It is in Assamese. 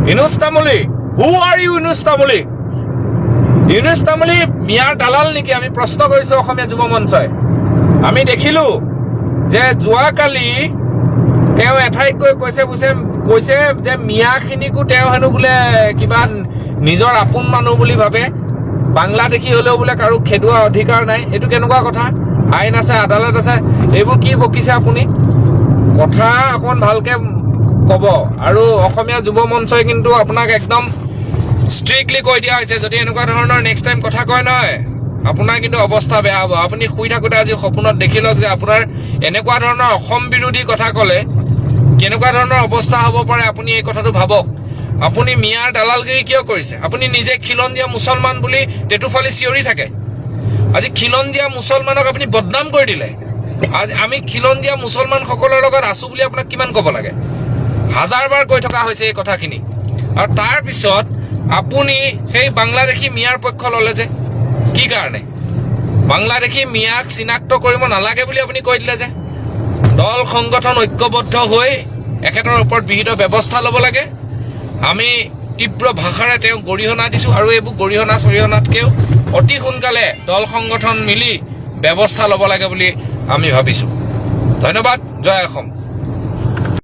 ইউনুছ তামুলী, হু আৰ ইউ ইউনুছ তামুলী? ইউনুছ তামুলী মিয়াৰ দালাল নেকি? আমি প্ৰশ্ন কৰিছো অসমীয়া যুৱ মঞ্চই। আমি দেখিলো যে যোৱাকালি তেওঁ এঠাইত গৈ কৈছে যে মিয়াখিনিকো তেওঁ হেনো বোলে কিবা নিজৰ আপোন মানুহ বুলি ভাবে, বাংলাদেশী হলেও বোলে কাৰো খেদোৱা অধিকাৰ নাই। এইটো কেনেকুৱা কথা? আইন আছে, আদালত আছে, এইবোৰ কি বকিছে আপুনি? কথা অকণ ভালকে কব। আৰু অসমীয়া যুৱ মঞ্চই কিন্তু আপোনাক একদম ষ্ট্ৰিক্টলি কৈ দিয়া হৈছে, যদি এনেকুৱা ধৰণৰ নেক্সট টাইম কথা কয় নহয়, আপোনাৰ কিন্তু অৱস্থা বেয়া হ'ব। আপুনি শুই থাকোঁতে আজি সপোনত দেখি লওক যে আপোনাৰ এনেকুৱা ধৰণৰ অসম বিৰোধী কথা ক'লে কেনেকুৱা ধৰণৰ অৱস্থা হ'ব পাৰে। আপুনি এই কথাটো ভাবক। আপুনি মিয়াৰ দালালগিৰি কিয় কৰিছে? আপুনি নিজে খিলঞ্জীয়া মুছলমান বুলি টেটুফালি চিঞৰি থাকে। আজি খিলঞ্জীয়া মুছলমানক আপুনি বদনাম কৰি দিলে। আজি আমি খিলঞ্জীয়া মুছলমানসকলৰ লগত আছোঁ বুলি আপোনাক কিমান ক'ব লাগে? হাজাৰবাৰ কৈ থকা হৈছে এই কথাখিনি। আৰু তাৰপিছত আপুনি সেই বাংলাদেশী মিয়াৰ পক্ষ ল'লে যে কি কাৰণে? বাংলাদেশী মিয়াক চিনাক্ত কৰিব নালাগে বুলি আপুনি কৈ দিলে যে। দল সংগঠন ঐক্যবদ্ধ হৈ এখেতৰ ওপৰত বিহিত ব্যৱস্থা ল'ব লাগে। আমি তীব্ৰ ভাষাৰে তেওঁক গৰিহণা দিছোঁ, আৰু এইবোৰ গৰিহণা চৰিহণাতকৈও অতি সোনকালে দল সংগঠন মিলি ব্যৱস্থা ল'ব লাগে বুলি আমি ভাবিছোঁ। ধন্যবাদ। জয় অসম।